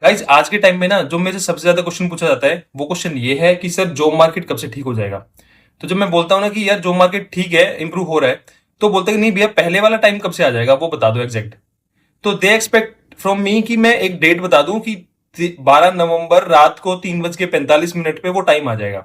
Guys आज के time में ना जो मेरे से सबसे ज्यादा क्वेश्चन पूछा जाता है वो क्वेश्चन ये है कि सर जॉब मार्केट कब से ठीक हो जाएगा। तो जब मैं बोलता हूँ ना कि यार जॉब मार्केट ठीक है, इंप्रूव हो रहा है, तो बोलते हैं कि नहीं भैया पहले वाला टाइम कब से आ जाएगा वो बता दो एग्जैक्ट। तो दे एक्सपेक्ट फ्रॉम मी कि मैं एक डेट बता दूं कि 12 नवंबर रात को 3:45 पे वो टाइम आ जाएगा।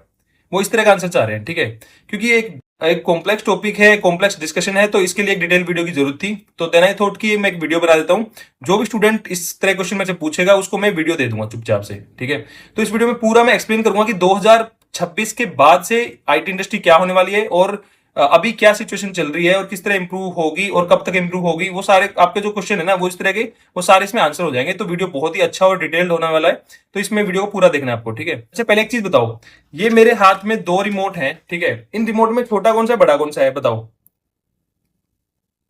वो इस तरह का आंसर चाह रहे हैं, ठीक है। क्योंकि एक एक कॉम्प्लेक्स टॉपिक है, कॉम्प्लेक्स डिस्कशन है, तो इसके लिए एक डिटेल वीडियो की जरूरत थी। तो देन आई थॉट कि मैं एक वीडियो बना देता हूं। जो भी स्टूडेंट इस तरह क्वेश्चन में से पूछेगा उसको मैं वीडियो दे दूंगा चुपचाप से, ठीक है। तो इस वीडियो में पूरा मैं एक्सप्लेन करूंगा कि 2026 के बाद से आईटी इंडस्ट्री क्या होने वाली है, और अभी क्या सिचुएशन चल रही है, और किस तरह इंप्रूव होगी और कब तक इंप्रूव होगी। वो सारे आपके जो क्वेश्चन है ना वो इस तरह के, वो सारे इसमें आंसर हो जाएंगे। तो वीडियो बहुत ही अच्छा और डिटेल्ड होने वाला है। तो इसमें वीडियो को पूरा देखना है आपको, ठीक है। अच्छा पहले एक चीज बताओ, ये मेरे हाथ में दो रिमोट हैं, ठीक है। इन रिमोट में छोटा कौन सा है, बड़ा कौन सा है, बताओ।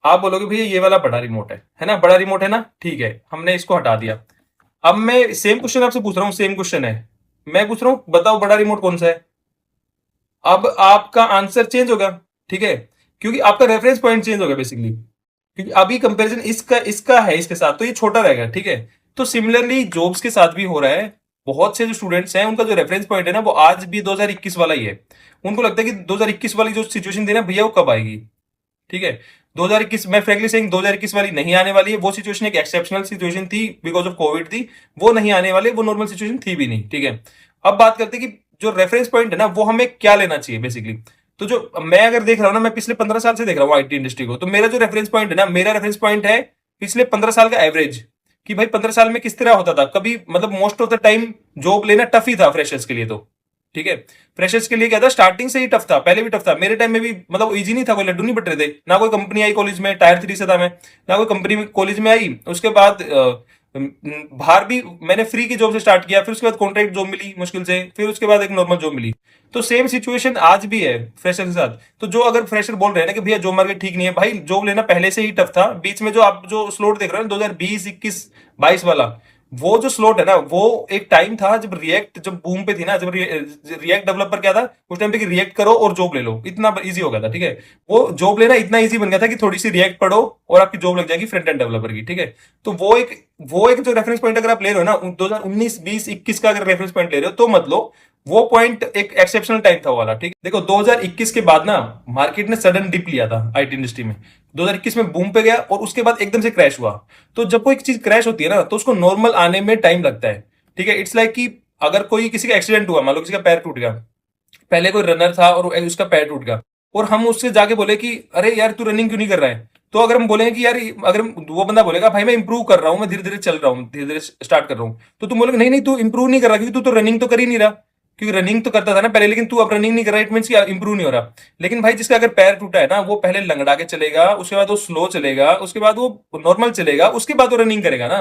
आप बोलोगे भैया ये वाला बड़ा रिमोट है ना, बड़ा रिमोट है ना, ठीक है, हमने इसको हटा दिया। अब मैं सेम क्वेश्चन आपसे पूछ रहा हूँ, सेम क्वेश्चन है, मैं पूछ रहा हूँ बताओ बड़ा रिमोट कौन सा है। अब आपका आंसर चेंज होगा, ठीक है, क्योंकि आपका रेफरेंस पॉइंट चेंज होगा बेसिकली। क्योंकि अभी कंपैरिजन इसका इसका है इसके साथ, तो ये छोटा रहेगा, ठीक है। तो सिमिलरली जॉब्स के साथ भी हो रहा है। बहुत से जो स्टूडेंट्स हैं उनका जो रेफरेंस पॉइंट है ना वो आज भी 2021 वाला ही है। उनको लगता है कि 2021 वाली जो सिचुएशन थी ना भैया वो कब आएगी, ठीक है। 2021 मैं फ्रैंकली सेइंग 2021 वाली नहीं आने वाली है। वो सिचुएशन एक एक्सेप्शनल सिचुएशन थी, बिकॉज ऑफ कोविड थी। वो नहीं आने वाली, वो नॉर्मल सिचुएशन थी भी नहीं, ठीक है। अब बात करते हैं कि जो रेफरेंस पॉइंट है ना वो हमें क्या लेना चाहिए बेसिकली। तो जो मैं अगर देख रहा हूँ ना, मैं पिछले 15 साल से देख रहा हूँ आईटी इंडस्ट्री को, तो मेरा जो रेफरेंस पॉइंट है ना, मेरा रेफरेंस पॉइंट है पिछले 15 साल का एवरेज। कि भाई 15 साल में किस तरह होता था, कभी मतलब most of the time job लेना टफ ही था फ्रेशर्स के लिए, तो ठीक है। फ्रेशर्स के लिए क्या था, स्टार्टिंग से ही टफ था, पहले भी टफ था, मेरे टाइम में भी मतलब इजी नहीं था, कोई लड्डू नहीं बट रहे थे ना। कोई कंपनी आई कॉलेज में, टायर 3 से था मैं, ना कोई कंपनी कॉलेज में आई। उसके बाद बाहर भी मैंने फ्री की जॉब से स्टार्ट किया, फिर उसके बाद कॉन्ट्रैक्ट जॉब मिली मुश्किल से, फिर उसके बाद एक नॉर्मल जॉब मिली। तो सेम सिचुएशन आज भी है फ्रेशर के साथ। तो जो अगर फ्रेशर बोल रहे हैं ना कि भैया जॉब मार्केट ठीक नहीं है, भाई जॉब लेना पहले से ही टफ था। बीच में जो आप जो स्लोट देख रहे हो ना 2020 21 22 वाला, वो जो स्लोट है ना वो एक टाइम था जब रिएक्ट जब बूम पे थी ना, जब रिएक्ट डेवलपर क्या था उस टाइम पे कि रिएक्ट करो और जॉब ले लो, इतना इजी हो गया था, ठीक है। वो जॉब लेना इतना इजी बन गया था कि थोड़ी सी रिएक्ट पढ़ो और आपकी जॉब लग जाएगी फ्रंट एंड डेवलपर की, ठीक है। तो वो एक जो रेफरेंस पॉइंट अगर आप ले रहे हो ना 2019 20 21 का अगर रेफरेंस पॉइंट ले रहे हो तो मत लो। वो पॉइंट एक एक्सेप्शनल टाइम था वो वाला, ठीक है। देखो 2021 के बाद ना मार्केट ने सडन डिप लिया था आईटी इंडस्ट्री में। 2021 में बूम पे गया और उसके बाद एकदम से क्रैश हुआ। तो जब कोई चीज क्रैश होती है ना तो उसको नॉर्मल आने में टाइम लगता है, ठीक है। इट्स लाइक कि अगर कोई किसी का एक्सीडेंट हुआ, मान लो किसी का पैर टूट गया, पहले कोई रनर था और उसका पैर टूट गया, और हम उससे जाके बोले कि अरे यार तू रनिंग क्यों नहीं कर रहा है। तो अगर हम बोलेंगे कि यार अगर वो बंदा बोलेगा भाई मैं इंप्रूव कर रहा हूं, मैं धीरे धीरे चल रहा हूं, धीरे धीरे स्टार्ट कर रहा हूं, तो तुम बोलोगे नहीं नहीं तू इंप्रूव नहीं कर रहा, क्योंकि तू तो रनिंग तो कर ही नहीं रहा। क्योंकि रनिंग तो करता था ना पहले, लेकिन तू अब रनिंग नहीं कर रहा, इट मीन इंप्रूव नहीं हो रहा। लेकिन भाई जिसका अगर पैर टूटा है ना वो पहले लंगड़ा के चलेगा, उसके बाद वो स्लो चलेगा, उसके बाद वो नॉर्मल चलेगा, उसके बाद वो रनिंग करेगा ना।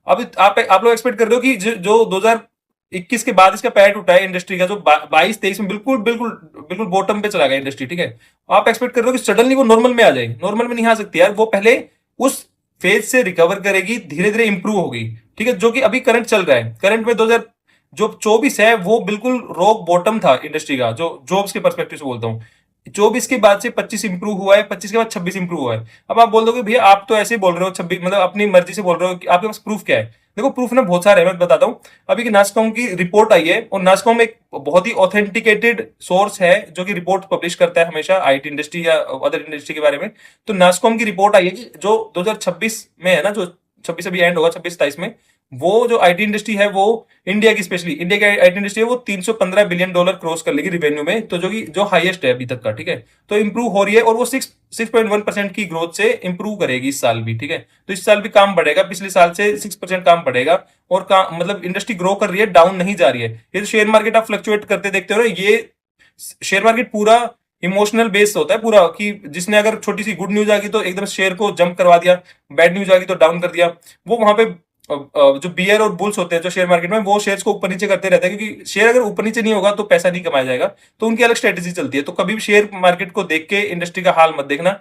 अब आप लोग एक्सपेक्ट कर रहे हो कि जो 2021 के बाद इसका पैर टूटा है इंडस्ट्री का, जो 22 23 में बिल्कुल बिल्कुल बिल्कुल बॉटम पे चला गया इंडस्ट्री, ठीक है। आप एक्सपेक्ट कर रहे हो कि सडनली वो नॉर्मल में आ जाए, नॉर्मल में नहीं आ सकती यार। वो पहले उस फेज से रिकवर करेगी, धीरे धीरे इंप्रूव होगी, ठीक है। जो कि अभी करंट चल रहा है, करंट में 2000 जो 24 है वो बिल्कुल रॉक बॉटम था इंडस्ट्री का, जो जॉब्स के परस्पेक्टिव से बोलता हूँ। 24 के बाद से 25 इंप्रूव हुआ है, 25 के बाद 26 इंप्रूव हुआ है। अब आप बोल दोगे भैया आप तो ऐसे ही बोल रहे हो, 26 मतलब अपनी मर्जी से बोल रहे हो, कि आपके पास प्रूफ क्या है। देखो प्रूफ ना बहुत सारे हैं, मैं बताता हूँ। अभी की नास्कॉम की रिपोर्ट आई है, और नास्कॉम एक बहुत ही ऑथेंटिकेटेड सोर्स है जो कि रिपोर्ट पब्लिश करता है हमेशा आईटी इंडस्ट्री या अदर इंडस्ट्री के बारे में। तो नास्कॉम की रिपोर्ट आई है कि जो 2026 में है ना, जो 26 अभी एंड होगा 26 27 में, वो जो आईटी इंडस्ट्री है वो इंडिया की, स्पेशली इंडिया की आईटी इंडस्ट्री है, वो $315 बिलियन क्रॉस कर लेगी रिवेन्यू में, तो जो कि जो हाईएस्ट है अभी तक का, ठीक है। तो इंप्रूव हो रही है, और वो 6.1% की ग्रोथ से इंप्रूव करेगी इस साल भी, ठीक है। तो इस साल भी काम बढ़ेगा, पिछले साल से 6% काम बढ़ेगा, और मतलब इंडस्ट्री ग्रो कर रही है, डाउन नहीं जा रही है। ये तो शेयर मार्केट आप फ्लक्चुएट करते देखते हो ना, ये शेयर मार्केट पूरा इमोशनल बेस्ड होता है पूरा, कि जिसने अगर छोटी सी गुड न्यूज आ गई तो एकदम शेयर को जंप करवा दिया, बैड न्यूज आ गई तो डाउन कर दिया। वो वहां पे जो बियर और बुल्स होते हैं जो शेयर मार्केट में, वो शेयर्स को ऊपर नीचे करते रहते हैं, क्योंकि शेयर अगर ऊपर नीचे नहीं होगा तो पैसा नहीं कमाया जाएगा। तो उनकी अलग स्ट्रेटेजी चलती है। तो कभी भी शेयर मार्केट को देख के इंडस्ट्री का हाल मत देखना।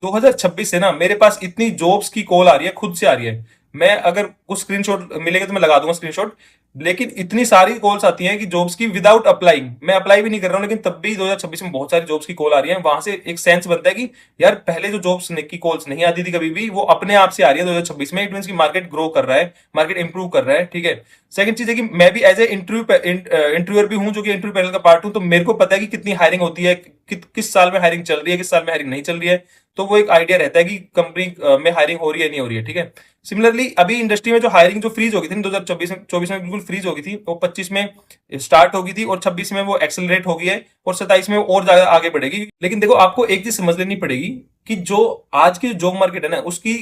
2026 से ना मेरे पास इतनी जॉब्स की कॉल आ रही है, खुद से आ रही है। मैं अगर कुछ स्क्रीनशॉट मिलेगा तो मैं लगा दूंगा स्क्रीनशॉट। लेकिन इतनी सारी कॉल्स आती हैं कि जॉब्स की विदाउट अप्लाइंग, मैं अप्लाई भी नहीं कर रहा हूँ लेकिन तब भी 2026 में बहुत सारी जॉब्स की कॉल आ रही है। वहां से एक सेंस बनता है कि यार पहले जो जॉब्स की कॉल्स नहीं आती थी कभी भी, वो अपने आप से आ रही है 2026 में। इट मीन की मार्केट ग्रो कर रहा है, मार्केट इंप्रूव कर रहा है, ठीक है। सेकंड चीज है कि मैं भी एज ए इंटरव्यूअर भी हूं, जो कि इंटरव्यू पैनल का पार्ट हूं, तो मेरे को पता है कि कितनी हायरिंग होती है, किस साल में हायरिंग चल रही है, किस साल में हायरिंग नहीं चल रही है। तो वो एक आइडिया रहता है कि कंपनी में हायरिंग हो रही है नहीं हो रही है, ठीक है। सिमिलरली अभी इंडस्ट्री में जो हायरिंग जो फ्रीज हो गई थी 2024 में बिल्कुल फ्रीज हो गई थी, वो 25 में स्टार्ट हो गई थी और 26 में वो एक्सेलरेट हो गई है और 27 में और ज्यादा आगे बढ़ेगी। लेकिन देखो आपको एक चीज समझ लेनी पड़ेगी कि जो आज की जॉब मार्केट है ना, उसकी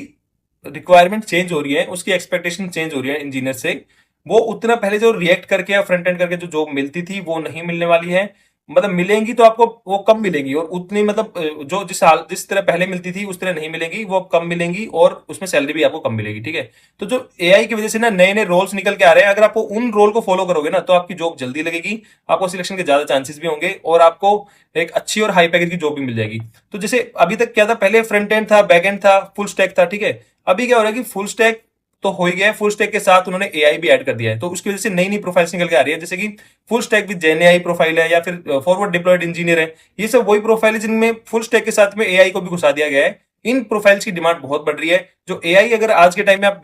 रिक्वायरमेंट चेंज हो रही है, उसकी एक्सपेक्टेशन चेंज हो रही है इंजीनियर से। वो उतना पहले जो रिएक्ट करके या फ्रंट एंड करके जो जॉब मिलती थी वो नहीं मिलने वाली है। मतलब मिलेंगी तो आपको वो कम मिलेंगी, और उतनी मतलब जो जिस तरह पहले मिलती थी उस तरह नहीं मिलेंगी, वो कम मिलेंगी और उसमें सैलरी भी आपको कम मिलेगी, ठीक है। तो जो एआई की वजह से ना नए नए रोल्स निकल के आ रहे हैं, अगर आपको उन रोल को फॉलो करोगे ना तो आपकी जॉब जल्दी लगेगी, आपको सिलेक्शन के ज्यादा चांसेस भी होंगे और आपको एक अच्छी और हाई पैकेज की जॉब भी मिल जाएगी। तो जैसे अभी तक क्या था, पहले फ्रंट एंड था, बैक एंड था, फुल स्टैक था, ठीक है। अभी क्या हो रहा है कि फुल स्टैक तो हो ही गया है, फुल स्टैक के साथ उन्होंने एआई भी ऐड कर दिया है, तो उसकी वजह से नई नई प्रोफाइल्स निकल के आ रही है, जैसे कि full stack with gen AI profile है, या फिर फॉरवर्ड डिप्लॉयड इंजीनियर है। ये सब वही प्रोफाइल है जिनमें फुल स्टैक के साथ में एआई को भी घुसा दिया गया है। इन प्रोफाइल्स की डिमांड बहुत बढ़ रही है। जो एआई, अगर आज के टाइम में आप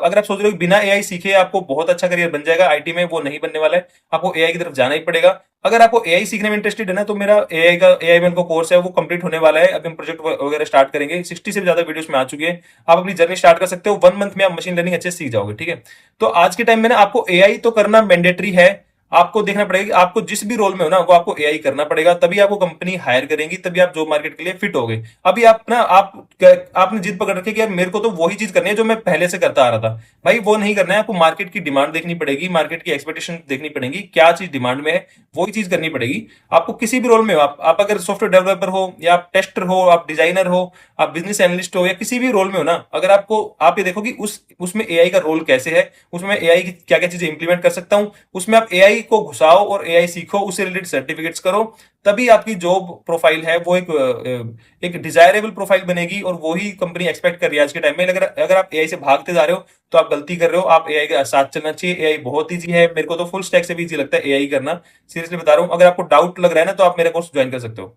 अगर आप सोच रहे हो कि बिना एआई सीखे आपको बहुत अच्छा करियर बन जाएगा आईटी में, वो नहीं बनने वाला है। आपको एआई की तरफ जाना ही पड़ेगा। अगर आपको एआई सीखने में इंटरेस्टेड है ना, तो मेरा एआई में कोर्स है वो कंप्लीट होने वाला है। अभी हम प्रोजेक्ट वगैरह स्टार्ट करेंगे, 60 से ज्यादा वीडियोस में आ चुकी है। आप अपनी जर्नी स्टार्ट कर सकते हो, 1 मंथ में आप मशीन लर्निंग अच्छे से सीख जाओगे, ठीक है। तो आज के टाइम में ना आपको एआई तो करना मैंडेटरी है। आपको देखना पड़ेगा कि आपको जिस भी रोल में हो ना, वो आपको एआई करना पड़ेगा, तभी आपको कंपनी हायर करेंगी, तभी आप जॉब मार्केट के लिए फिट हो गए। अभी आप ना आपने जिद पकड़ रखी है कि यार मेरे को तो वही चीज करनी है जो मैं पहले से करता आ रहा था। भाई वो नहीं करना है, आपको मार्केट की डिमांड देखनी पड़ेगी, मार्केट की एक्सपेक्टेशन देखनी पड़ेगी, क्या चीज डिमांड में है वही चीज करनी पड़ेगी। आपको किसी भी रोल में हो, आप अगर सॉफ्टवेयर डेवलपर हो, या आप टेस्टर हो, आप डिजाइनर हो, आप बिजनेस एनालिस्ट हो, या किसी भी रोल में हो ना, अगर आप ये देखो कि उसमें एआई का रोल कैसे है, उसमें एआई की क्या क्या चीजें इंप्लीमेंट कर सकता हूं, उसमें आप एआई को घुसाओ और एआई सीखो, उससे रिलेटेड सर्टिफिकेट्स करो, तभी आपकी जॉब प्रोफाइल है वो एक डिजायरेबल प्रोफाइल बनेगी, और वही कंपनी एक्सपेक्ट कर रही है आज के टाइम में। अगर अगर आप एआई से भागते जा रहे हो तो आप गलती कर रहे हो, आप एआई के साथ चलना चाहिए। एआई बहुत ईजी है, मेरे को तो फुल स्टैक से भी ईजी लगता है एआई करना, सीरियसली बता रहा हूँ। अगर आपको डाउट लग रहा है ना, तो आप मेरा कोर्स ज्वाइन कर सकते हो।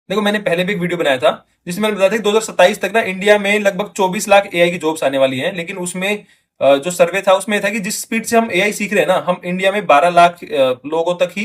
देखो मैंने पहले भी एक वीडियो बनाया था जिसमें मैंने बताया था कि 2027 तक ना इंडिया में लगभग 24 लाख एआई की जॉब्स आने वाली हैं। लेकिन उसमें जो सर्वे था उसमें था कि जिस स्पीड से हम एआई सीख रहे हैं ना, हम इंडिया में 12 लाख लोगों तक ही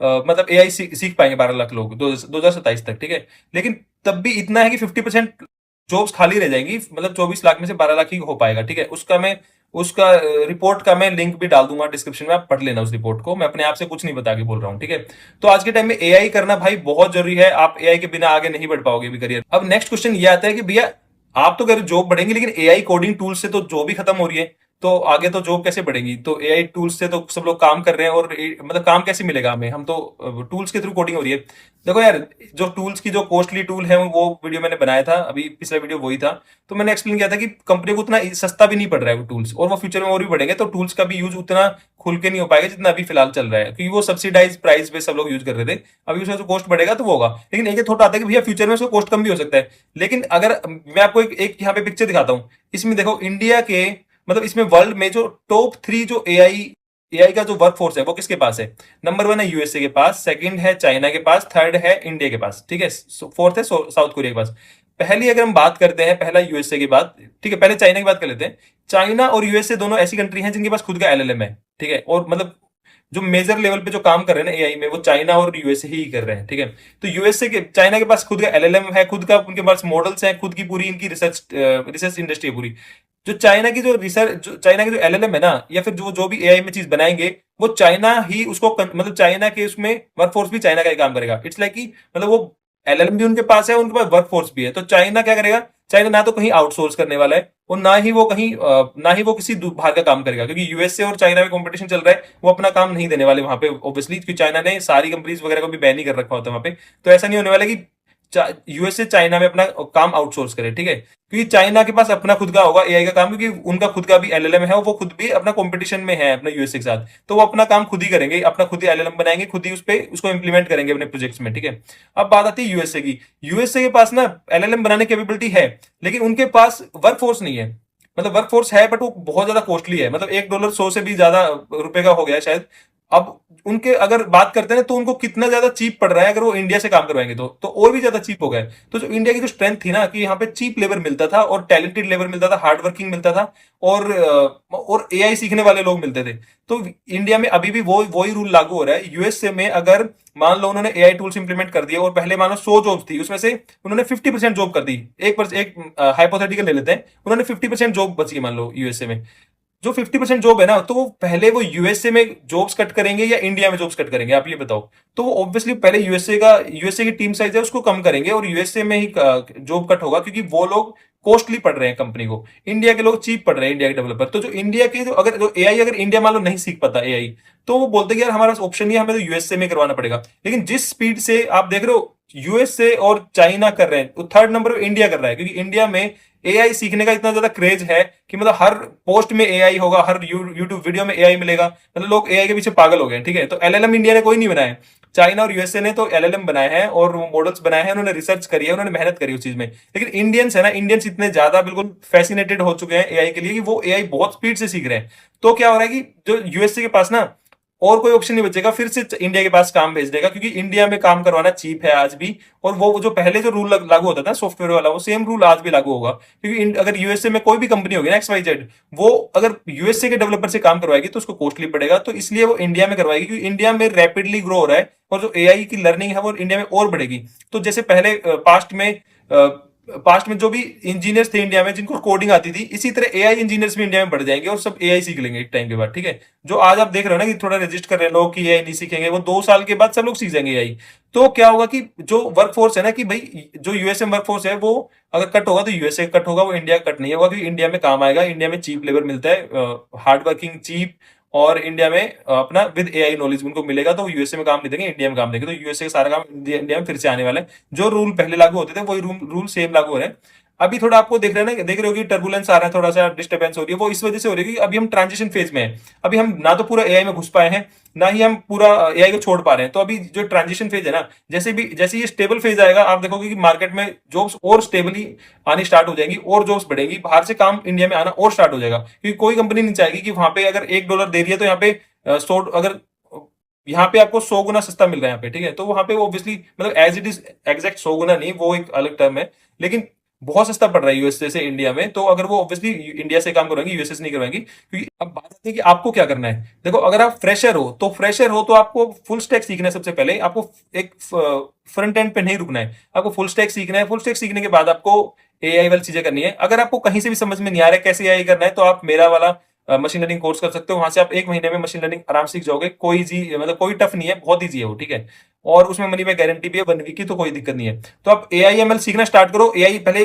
मतलब एआई सीख पाएंगे, 12 लाख लोग 2027 तक, ठीक है। लेकिन तब भी इतना है कि 50% जॉब्स खाली रह जाएंगी, मतलब 24 लाख में से 12 लाख ही हो पाएगा, ठीक है। उसका रिपोर्ट का मैं लिंक भी डाल दूंगा डिस्क्रिप्शन में, आप पढ़ लेना उस रिपोर्ट को, मैं अपने आप से कुछ नहीं बता के बोल रहा हूँ, ठीक है। तो आज के टाइम में एआई करना भाई बहुत जरूरी है, आप एआई के बिना आगे नहीं बढ़ पाओगे भी करियर। अब नेक्स्ट क्वेश्चन ये आता है कि भैया आप तो कह रहे हो जॉब बढ़ेंगी, लेकिन एआई कोडिंग टूल से तो जॉब ही खत्म हो रही है, तो आगे तो जॉब कैसे बढ़ेगी? तो एआई टूल्स से तो सब लोग काम कर रहे हैं, और मतलब काम कैसे मिलेगा हमें, हम तो टूल्स के थ्रू कोडिंग हो रही है। देखो यार, जो टूल्स की जो कॉस्टली टूल है वो वीडियो मैंने बनाया था, अभी पिछला वीडियो वही था। तो मैंने एक्सप्लेन किया था कि कंपनी को उतना सस्ता भी नहीं पड़ रहा है वो टूल्स, और वो फ्यूचर में और भी बढ़ेंगे, तो टूल्स का भी यूज उतना खुल के नहीं हो पाएगा जितना अभी फिलहाल चल रहा है, क्योंकि वो सब्सिडाइज प्राइस पे सब लोग यूज कर रहे थे। अभी उसका जो कॉस्ट बढ़ेगा तो वो होगा, लेकिन एक थोड़ा आता है कि भैया फ्यूचर में उसका कॉस्ट कम भी हो सकता है। लेकिन अगर मैं आपको एक यहाँ पे पिक्चर दिखाता हूँ, इसमें देखो इंडिया के, मतलब इसमें वर्ल्ड में जो टॉप 3 जो एआई एआई का जो वर्क फोर्स है वो किसके पास है? नंबर 1 है यूएसए के पास, सेकंड है चाइना के पास, थर्ड है इंडिया के पास, ठीक है। फोर्थ है साउथ कोरिया के पास। पहली अगर हम बात करते हैं, पहला यूएसए की बात, ठीक है, पहले चाइना की बात कर लेते हैं। चाइना और यूएसए दोनों ऐसी कंट्री हैं जिनके पास खुद का एलएलएम है, ठीक है। और मतलब जो मेजर लेवल पे जो काम कर रहे हैं ना एआई में, वो चाइना और यूएसए ही कर रहे हैं, ठीक है। तो यूएसए के, चाइना के पास खुद का एलएलएम है, खुद का उनके पास मॉडल्स हैं, खुद की पूरी इनकी रिसर्च इंडस्ट्री है पूरी। जो चाइना की जो रिसर्च, जो चाइना की जो एलएलएम है ना, या फिर जो जो भी एआई में चीज बनाएंगे, वो चाइना ही उसको मतलब चाइना के उसमें वर्कफोर्स भी चाइना का ही काम करेगा। इट्स लाइक कि मतलब वो एलएलएम भी उनके पास है, उनके पास वर्कफोर्स भी है। तो चाइना क्या करेगा? चाइना ना तो कहीं आउटसोर्स करने वाला है, और ना ही वो किसी बाहर का काम करेगा, क्योंकि यूएसए और चाइना में कंपटीशन चल रहा है, वो अपना काम नहीं देने वाले वहां पे ऑब्वियसली, क्योंकि चाइना ने सारी कंपनीज वगैरह को भी बैन ही कर रखा होता है वहां पे। तो ऐसा नहीं होने वाला कि यूएसए चाइना में अपना काम आउटसोर्स करे, ठीक है। क्योंकि चाइना के पास अपना खुद का होगा एआई का काम, क्योंकि उनका खुद का भी एलएलएम है, वो खुद भी अपना कंपटीशन में है अपना यूएसए के साथ, तो वो अपना काम खुद ही करेंगे, अपना खुद ही एलएलएम बनाएंगे, खुद ही उस पे उसको इंप्लीमेंट करेंगे अपने प्रोजेक्ट्स में, ठीक है। अब बात आती है यूएसए की। यूएसए के पास ना एलएलएम बनाने की कैपेबिलिटी है, लेकिन उनके पास वर्कफोर्स नहीं है। मतलब वर्कफोर्स है बट वो बहुत ज्यादा कॉस्टली है, मतलब $1 100 से भी ज्यादा रुपए का हो गया है शायद। अब उनके अगर बात करते हैं ना, तो उनको कितना ज्यादा चीप पड़ रहा है अगर वो इंडिया से काम करवाएंगे तो और भी ज्यादा चीप हो गया है। तो जो इंडिया की जो स्ट्रेंथ थी ना, कि यहाँ पे चीप लेबर मिलता था और टैलेंटेड लेबर मिलता था, हार्ड वर्किंग मिलता था, और एआई सीखने वाले लोग मिलते थे। तो इंडिया में अभी भी वही रूल लागू हो रहा है। यूएसए में अगर मान लो उन्होंने एआई टूल्स इंप्लीमेंट कर दिए और पहले मान लो 100 जॉब्स थी, उसमें से उन्होंने 50% जॉब कर दी, एक हाइपोथेटिकल ले लेते हैं, उन्होंने 50% जॉब बची मान लो यूएसए में। जो 50% जॉब है ना, तो वो पहले वो यूएसए में जॉब्स कट करेंगे या इंडिया में जॉब्स कट करेंगे, आप ये बताओ। तो वो ऑब्वियसली पहले यूएसए की टीम साइज है उसको कम करेंगे और यूएसए में ही जॉब कट होगा, क्योंकि वो लोग कॉस्टली पड़ रहे हैं कंपनी को, इंडिया के लोग चीप पड़ रहे हैं, इंडिया के डेवलपर। तो जो इंडिया के जो एआई अगर इंडिया मान लो नहीं सीख पाता एआई, तो वो बोलते हैं कि यार हमारा ऑप्शन नहीं है, हमें तो यूएसए में करवाना पड़ेगा। लेकिन जिस स्पीड से आप देख रहे हो यूएसए और चाइना कर रहे हैं, थर्ड नंबर पे इंडिया कर रहा है, क्योंकि इंडिया में एआई सीखने का इतना ज्यादा क्रेज है कि मतलब हर पोस्ट में एआई होगा, हर यूट्यूब वीडियो में एआई मिलेगा, मतलब लोग एआई के पीछे पागल हो गए हैं। ठीक है, तो एलएलएम इंडिया ने कोई नहीं बनाया, चाइना और यूएसए ने तो एलएलएम बनाए हैं और मॉडल्स बनाए हैं, उन्होंने रिसर्च करी है, उन्होंने मेहनत करी उस चीज में। लेकिन इंडियंस है ना, इंडियंस इतने ज्यादा बिल्कुल फैसिनेटेड हो चुके हैं एआई के लिए कि वो एआई बहुत स्पीड से सीख रहे हैं। तो क्या हो रहा है कि जो यूएसए के पास ना और कोई ऑप्शन नहीं बचेगा फिर से इंडिया के पास काम भेज देगा, क्योंकि इंडिया में काम करवाना चीप है आज भी। और वो जो पहले जो रूल लागू होता था सॉफ्टवेयर वाला, वो सेम रूल आज भी लागू होगा, क्योंकि अगर यूएसए में कोई भी कंपनी होगी ना XYZ, वो अगर यूएसए के डेवलपर से काम करवाएगी तो उसको कॉस्टली पड़ेगा, तो इसलिए वो इंडिया में करवाएगी, क्योंकि इंडिया में रैपिडली ग्रो हो रहा है और जो एआई की लर्निंग है वो इंडिया में और बढ़ेगी। तो जैसे पहले पास्ट में जो भी इंजीनियर्स थे इंडिया में जिनको कोडिंग आती थी, इसी तरह एआई इंजीनियर्स भी इंडिया में बढ़ जाएंगे और सब एआई सीख लेंगे एक टाइम के बाद। ठीक है, जो आज आप देख रहे हो ना कि थोड़ा रजिस्ट कर रहे हैं लोग कि एआई नहीं सीखेंगे, वो 2 साल के बाद सब लोग सीख जाएंगे एआई। तो क्या होगा कि जो वर्कफोर्स है ना, कि भाई जो यूएसए वर्कफोर्स है वो अगर कट होगा तो यूएसए कट होगा, वो इंडिया कट नहीं होगा, क्योंकि इंडिया में काम आएगा, इंडिया में चीप लेबर मिलता है, हार्ड वर्किंग चीप, और इंडिया में अपना विद एआई नॉलेज उनको मिलेगा, तो वो यूएसए में काम नहीं देंगे, इंडिया में काम देंगे। तो यूएसए का सारा काम इंडिया में फिर से आने वाला है। जो रूल पहले लागू होते थे वही रूल सेम लागू हो रहे हैं। अभी थोड़ा आपको देख रहे हो कि टर्बुलेंस आ रहा है, थोड़ा सा डिस्टर्बेंस हो रही है, वो इस वजह से हो रही है कि अभी हम ट्रांजिशन फेज में हैं। अभी हम ना तो पूरा एआई में घुस पाए हैं, ना ही हम पूरा एआई को छोड़ पा रहे हैं। तो अभी जो ट्रांजिशन फेज है ना, जैसे ये स्टेबल फेज आएगा, आप देखोगे कि मार्केट में जॉब्स और स्टेबली आनी स्टार्ट हो जाएंगी और जॉब्स बढ़ेंगी, बाहर से काम इंडिया में आना और स्टार्ट हो जाएगा, क्योंकि कोई कंपनी नहीं चाहेगी कि वहां पे अगर $1 दे रही है तो यहाँ पे 100, अगर यहाँ पे आपको 100 गुना सस्ता मिल रहा है यहाँ पे। ठीक है, तो वहां पे वो ऑब्वियसली मतलब एज इट इज एग्जैक्ट 100 गुना नहीं, वो एक अलग टर्म है, लेकिन बहुत सस्ता पड़ रहा है यूएसए से इंडिया में। तो अगर वो ऑब्वियसली इंडिया से काम करवाएंगे, यूएसए से नहीं करवाएंगी, क्योंकि अब बात आती है कि आपको क्या करना है। देखो, अगर आप फ्रेशर हो तो आपको फुल स्टैक सीखना है। सबसे पहले आपको एक फ्रंट एंड पे नहीं रुकना है, आपको फुल स्टैक सीखना है। फुल स्टैक सीखने के बाद आपको एआई वाली चीजें करनी है। अगर आपको कहीं से भी समझ में नहीं आ रहा है कैसे एआई करना है, तो आप मेरा वाला मशीन लर्निंग कोर्स कर सकते हो, वहां से आप 1 महीने में मशीन लर्निंग आराम सीख जाओगे। कोई जी मतलब कोई टफ नहीं है, बहुत ईजी है वो। ठीक है, और उसमें मनी में गारंटी भी है 1 वीक की, तो कोई दिक्कत नहीं है। तो आप एआईएमएल सीखना स्टार्ट करो। एआई पहले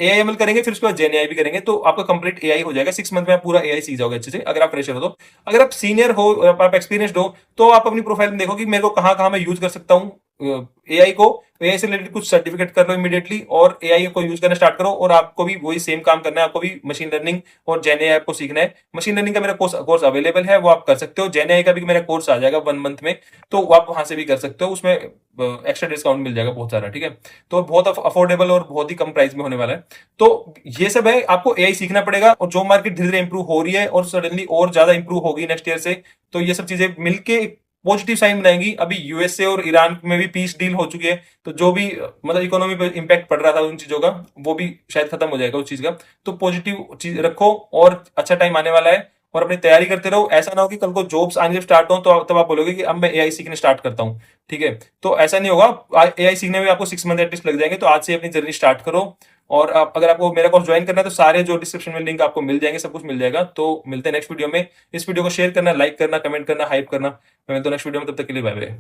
एआईएमएल करेंगे, फिर उसके बाद जेएनएआई भी करेंगे, तो आपका कंप्लीट एआई हो जाएगा। 6 मंथ में आप पूरा एआई सीख जाओगे अच्छे से, अगर आप फ्रेशर हो तो। अगर आप सीनियर हो, आप एक्सपीरियंसड हो, तो आप अपनी प्रोफाइल में देखो कि मेरे को कहाँ कहाँ मैं यूज कर सकता हूँ एआई को। एआई से रिलेटेड कुछ सर्टिफिकेट कर लो इमीडिएटली और एआई को यूज करना स्टार्ट करो। और आपको भी वही सेम काम करना है, आपको भी मशीन लर्निंग और जेएनएआई आपको सीखना है। मशीन लर्निंग का मेरा कोर्स अवेलेबल है, वो आप कर सकते हो। जेएनएआई का भी मेरा कोर्स आ जाएगा 1 मंथ में, तो आप वहां से भी कर सकते हो। उसमें एक्स्ट्रा डिस्काउंट मिल जाएगा बहुत सारा। ठीक है, तो बहुत अफोर्डेबल और बहुत ही कम प्राइस में होने वाला है। तो ये सब है, आपको एआई सीखना पड़ेगा। और जो मार्केट धीरे धीरे इंप्रूव हो रही है और सडनली और ज्यादा इंप्रूव होगी नेक्स्ट ईयर से, तो ये सब चीजें मिलके पॉजिटिव साइन बनाएंगी। अभी यूएसए और ईरान में भी पीस डील हो चुकी है, तो जो भी मतलब इकोनॉमी पे इंपैक्ट पड़ रहा था उन चीजों का, वो भी शायद खत्म हो जाएगा उस चीज का। तो पॉजिटिव चीज रखो और अच्छा टाइम आने वाला है, और अपनी तैयारी करते रहो। ऐसा ना हो कि कल को जॉब्स आने जब स्टार्ट हो तो तब आप बोलोगे कि अब मैं एआई सीखने स्टार्ट करता हूँ। ठीक है, तो ऐसा नहीं होगा। एआई सीखने में आपको 6 मंथ एटलीस्ट लग जाएंगे, तो आज से अपनी जर्नी स्टार्ट करो। और आप अगर आपको मेरा कोर्स ज्वाइन करना है तो सारे जो डिस्क्रिप्शन में लिंक आपको मिल जाएंगे, सब कुछ मिल जाएगा। तो मिलते हैं नेक्स्ट वीडियो में। इस वीडियो को शेयर करना, लाइक करना, कमेंट करना, हाइप करना। मैं मिलता हूं नेक्स्ट वीडियो में, तब तक के लिए बाय बाय।